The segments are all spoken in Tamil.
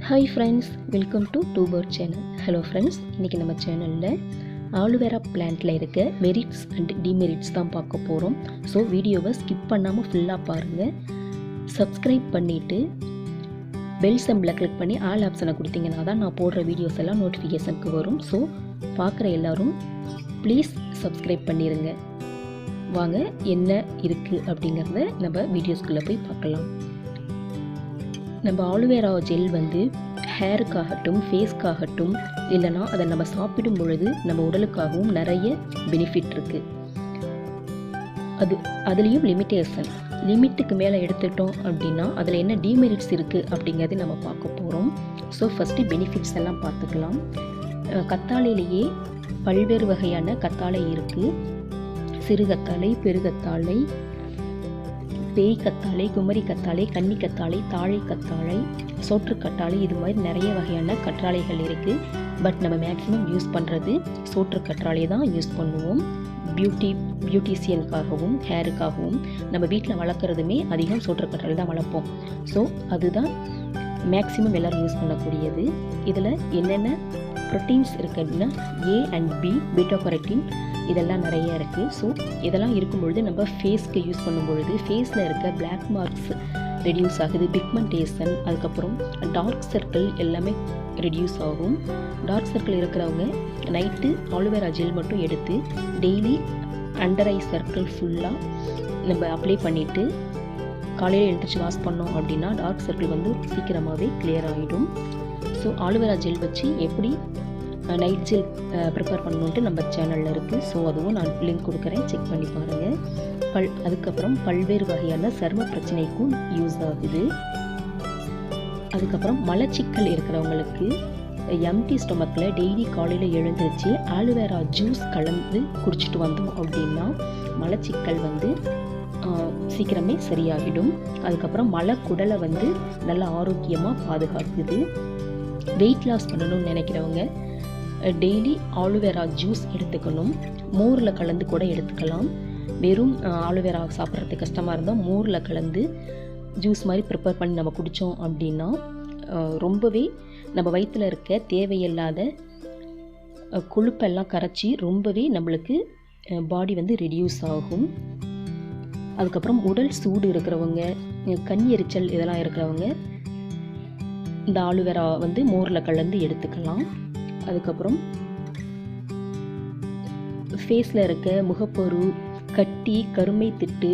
Hi friends, welcome to Tubird channel. Hello friends, இன்னைக்கு நம்ம சேனலில் ஆலுவேரா பிளான்ட்டில் இருக்க மெரிட்ஸ் அண்ட் டிமெரிட்ஸ் தான் பார்க்க போகிறோம். ஸோ வீடியோவை ஸ்கிப் பண்ணாமல் ஃபுல்லாக பாருங்கள். சப்ஸ்கிரைப் பண்ணிவிட்டு பெல் சிம்பிளை கிளிக் பண்ணி ஆல் ஆப்ஷனை கொடுத்தீங்கன்னா தான் நான் போடுற வீடியோஸ் எல்லாம் நோட்டிஃபிகேஷனுக்கு வரும். ஸோ பார்க்குற எல்லோரும் ப்ளீஸ் சப்ஸ்கிரைப் பண்ணிடுங்க. வாங்க என்ன இருக்குது அப்படிங்கிறத நம்ம வீடியோஸ்குள்ளே போய் பார்க்கலாம். நம்ம ஆலுவேரா ஜெல் வந்து ஹேருக்காகட்டும் ஃபேஸ்க்காகட்டும் இல்லைனா அதை நம்ம சாப்பிடும் பொழுது நம்ம உடலுக்காகவும் நிறைய பெனிஃபிட் இருக்குது. அதுலேயும் லிமிட்டுக்கு மேலே எடுத்துட்டோம் அப்படின்னா அதில் என்ன டிமெரிட்ஸ் இருக்குது அப்படிங்கிறது நம்ம பார்க்க போகிறோம். ஸோ ஃபஸ்ட்டு பெனிஃபிட்ஸ் எல்லாம் பார்த்துக்கலாம். கத்தாழையிலேயே பல்வேறு வகையான கத்தாழை இருக்குது. சிறுகத்தாழை, பெருகத்தாழை, பேய் கத்தாழை, குமரி கத்தாழை, கன்னி கத்தாழை, தாழை கத்தாழை, சோற்று கத்தாழை, இது மாதிரி நிறைய வகையான கற்றாழைகள் இருக்குது. பட் நம்ம மேக்ஸிமம் யூஸ் பண்ணுறது சோற்று கற்றாழை தான் யூஸ் பண்ணுவோம். பியூட்டிஷியனுக்காகவும் ஹேருக்காகவும் நம்ம வீட்டில் வளர்க்குறதுமே அதிகம் சோற்று கற்றாழை தான் வளர்ப்போம். ஸோ அதுதான் மேக்ஸிமம் எல்லோரும் யூஸ் பண்ணக்கூடியது. இதில் என்னென்ன ப்ரோட்டீன்ஸ் இருக்குது அப்படின்னா A and B, beta carotene இதெல்லாம் நிறைய இருக்குது. ஸோ இதெல்லாம் இருக்கும்பொழுது நம்ம ஃபேஸ்க்கு யூஸ் பண்ணும்பொழுது ஃபேஸில் இருக்க பிளாக் மார்க்ஸ் ரெடியூஸ் ஆகுது, பிக்மெண்டேஷன், அதுக்கப்புறம் டார்க் சர்க்கிள் எல்லாமே ரெடியூஸ் ஆகும். டார்க் சர்க்கிள் இருக்கிறவங்க நைட்டு ஆலுவேரா ஜெல் மட்டும் எடுத்து டெய்லி அண்டர் ஐ சர்க்கிள் ஃபுல்லாக நம்ம அப்ளை பண்ணிவிட்டு காலையில் எழுந்திரிச்சு வாஷ் பண்ணோம் அப்படின்னா டார்க் சர்க்கிள் வந்து சீக்கிரமாகவே கிளியர் ஆகிடும். ஸோ ஆலுவேரா ஜெல் வச்சு எப்படி நைட் ஜெல் ப்ரிப்பேர் பண்ணணுன்ட்டு நம்ம சேனலில் இருக்குது. ஸோ அதுவும் நான் லிங்க் கொடுக்குறேன், செக் பண்ணி பாருங்கள். அதுக்கப்புறம் பல்வேறு வகையான சர்ம பிரச்சனைக்கும் யூஸ் ஆகுது. அதுக்கப்புறம் மலச்சிக்கல் இருக்கிறவங்களுக்கு எம்டி ஸ்டொமக்கில் டெய்லி காலையில் எழுந்திருச்சு ஆலுவேரா ஜூஸ் கலந்து குடிச்சிட்டு வந்தோம் அப்படின்னா மலச்சிக்கல் வந்து சீக்கிரமே சரியாகிடும். அதுக்கப்புறம் மலக்குடலை வந்து நல்ல ஆரோக்கியமாக பாதுகாக்குது. வெயிட் லாஸ் பண்ணணும்னு நினைக்கிறவங்க டெய்லி ஆலுவேரா ஜூஸ் எடுத்துக்கணும். மோரில் கலந்து கூட எடுத்துக்கலாம். வெறும் ஆலுவேரா சாப்பிட்றதுக்கு கஷ்டமாக இருந்தால் மோரில் கலந்து ஜூஸ் மாதிரி ப்ரிப்பேர் பண்ணி நம்ம குடித்தோம் அப்படின்னா ரொம்பவே நம்ம வயிற்றில் இருக்க தேவையில்லாத கொழுப்பெல்லாம் கரைச்சி ரொம்பவே நம்மளுக்கு பாடி வந்து ரெடியூஸ் ஆகும். அதுக்கப்புறம் உடல் சூடு இருக்கிறவங்க, கண் எரிச்சல் இதெல்லாம் இருக்கிறவங்க இந்த ஆலுவேரா வந்து மோரில் கலந்து எடுத்துக்கலாம். அதுக்கப்புறம் ஃபேஸில் இருக்க முகப்பொரு, கட்டி, கருமை திட்டு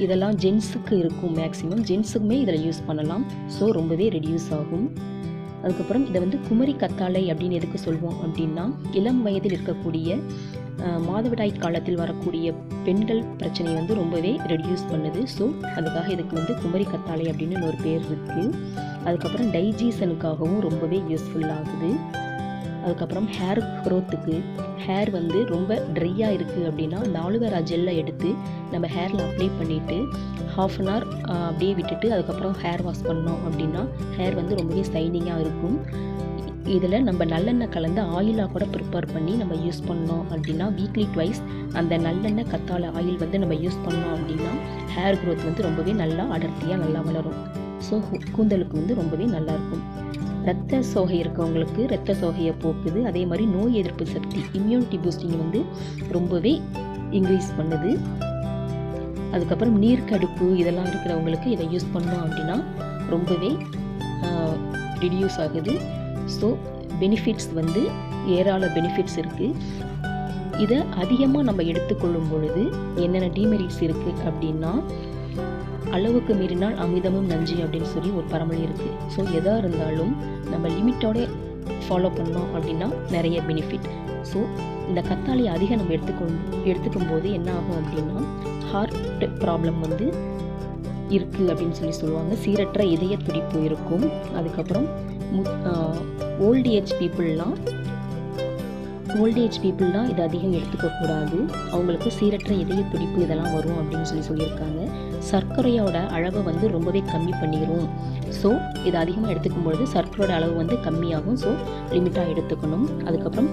இதெல்லாம் ஜென்ஸுக்கு இருக்கும். மேக்ஸிமம் ஜென்ஸுக்குமே இதில் யூஸ் பண்ணலாம். ஸோ ரொம்பவே ரெடியூஸ் ஆகும். அதுக்கப்புறம் இதை வந்து குமரி கத்தாழை அப்படின்னு எதுக்கு சொல்வோம் அப்படின்னா இளம் வயதில் இருக்கக்கூடிய மாதவிடாய் காலத்தில் வரக்கூடிய பெண்கள் பிரச்சனை வந்து ரொம்பவே ரெடியூஸ் பண்ணுது. ஸோ அதுக்காக இதுக்கு வந்து குமரி கத்தாழை அப்படின்னு ஒரு பேர் இருக்குது. அதுக்கப்புறம் டைஜஷனுக்காகவும் ரொம்பவே யூஸ்ஃபுல்லாகுது. அதுக்கப்புறம் ஹேர் க்ரோத்துக்கு, ஹேர் வந்து ரொம்ப ட்ரையாக இருக்குது அப்படின்னா இந்த ஆலுவேரா ஜெல்லை எடுத்து நம்ம ஹேரில் அப்ளை பண்ணிவிட்டு ½ அன் ஹவர் அப்படியே விட்டுட்டு அதுக்கப்புறம் ஹேர் வாஷ் பண்ணோம் அப்படின்னா ஹேர் வந்து ரொம்பவே ஷைனிங்காக இருக்கும். இதில் நம்ம நல்லெண்ணெய் கலந்து ஆயிலாக கூட ப்ரிப்பேர் பண்ணி நம்ம யூஸ் பண்ணோம் அப்படின்னா வீக்லி ட்வைஸ் அந்த நல்லெண்ணெய் கத்தாழை ஆயில் வந்து நம்ம யூஸ் பண்ணோம் அப்படின்னா ஹேர் க்ரோத் வந்து ரொம்பவே நல்லா அடர்த்தியாக நல்லா வளரும். ஸோ கூந்தலுக்கு வந்து ரொம்பவே நல்லாயிருக்கும். ரத்த சோகை இருக்கவங்களுக்கு ரத்த சோகையை போக்குது. அதே மாதிரி நோய் எதிர்ப்பு சக்தி, இம்யூனிட்டி பூஸ்டிங் வந்து ரொம்பவே இன்க்ரீஸ் பண்ணுது. அதுக்கப்புறம் நீர்க்கடுப்பு இதெல்லாம் இருக்கிறவங்களுக்கு இதை யூஸ் பண்ணோம் அப்படின்னா ரொம்பவே ரெடியூஸ் ஆகுது. ஸோ பெனிஃபிட்ஸ் வந்து ஏராள பெனிஃபிட்ஸ் இருக்குது. இதை அதிகமாக நம்ம எடுத்துக்கொள்ளும் பொழுது என்னென்ன டிமெரிட்ஸ் இருக்குது அப்படின்னா அளவுக்கு மீறினால் அமிர்தமும் நஞ்சு அப்படின்னு சொல்லி ஒரு பழமொழி இருக்குது. ஸோ எதாக இருந்தாலும் நம்ம லிமிட்டோட ஃபாலோ பண்ணோம் அப்படின்னா நிறைய பெனிஃபிட். ஸோ இந்த கத்தாழையை அதிகம் நம்ம எடுத்துக்கும் போது என்ன ஆகும் அப்படின்னா ஹார்ட் ப்ராப்ளம் வந்து இருக்குது அப்படின்னு சொல்லி சொல்லுவாங்க. சீரற்ற இதய துடிப்பு இருக்கும். அதுக்கப்புறம் ஓல்டு ஏஜ் பீப்புள்லாம் இதை அதிகம் எடுத்துக்கக்கூடாது. அவங்களுக்கு சீரற்ற இதய துடிப்பு இதெல்லாம் வரும் அப்படின்னு சொல்லியிருக்காங்க. சர்க்கரையோட அளவை வந்து ரொம்பவே கம்மி பண்ணிடும். ஸோ இதை அதிகமாக எடுத்துக்கும் பொழுது சர்க்கரையோட அளவு வந்து கம்மியாகும். ஸோ லிமிட்டாக எடுத்துக்கணும். அதுக்கப்புறம்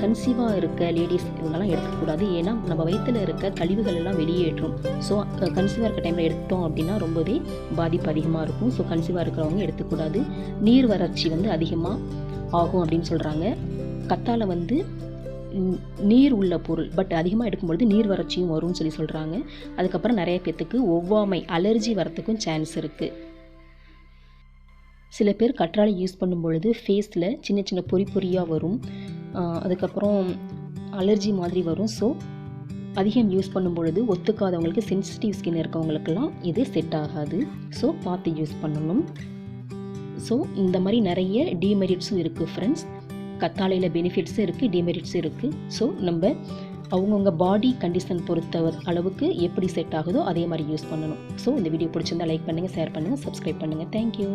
கன்சீவாக இருக்க லேடிஸ் இவங்கெல்லாம் எடுக்கக்கூடாது. ஏன்னா நம்ம வயிற்றில் இருக்க கழிவுகள் எல்லாம் வெளியேற்றும். ஸோ கன்சீவாக இருக்க டைமில் எடுத்தோம் அப்படின்னா ரொம்பவே பாதிப்பு அதிகமாக இருக்கும். ஸோ கன்சீவாக இருக்கிறவங்க எடுத்துக்கூடாது. நீர் வறட்சி வந்து அதிகமாக ஆகும் அப்படின்னு சொல்கிறாங்க. கத்தாழை வந்து நீர் உள்ள பொருள், பட் அதிகமாக எடுக்கும்பொழுது நீர் வறட்சியும் வரும்னு சொல்கிறாங்க. அதுக்கப்புறம் நிறைய பேர்த்துக்கு ஒவ்வாமை அலர்ஜி வரத்துக்கும் சான்ஸ் இருக்குது. சில பேர் கற்றாழை யூஸ் பண்ணும் பொழுது ஃபேஸில் சின்ன சின்ன பொறியாக வரும். அதுக்கப்புறம் அலர்ஜி மாதிரி வரும். ஸோ அதிகம் யூஸ் பண்ணும் பொழுது ஒத்துக்காதவங்களுக்கு, சென்சிட்டிவ் ஸ்கின் இருக்கவங்களுக்கெல்லாம் இது செட் ஆகாது. ஸோ பார்த்து யூஸ் பண்ணணும். ஸோ இந்த மாதிரி நிறைய டிமெரிட்ஸும் இருக்குது ஃப்ரெண்ட்ஸ். கத்தாழையில் பெனிஃபிட்ஸும் இருக்குது, டிமெரிட்ஸும் இருக்குது. ஸோ நம்ம அவங்கவுங்க பாடி கண்டிஷன் பொறுத்த அளவுக்கு எப்படி செட் ஆகுதோ அதே மாதிரி யூஸ் பண்ணணும். ஸோ இந்த வீடியோ பிடிச்சிருந்தா லைக் பண்ணுங்கள், ஷேர் பண்ணுங்கள், சப்ஸ்கிரைப் பண்ணுங்கள். தேங்க்யூ.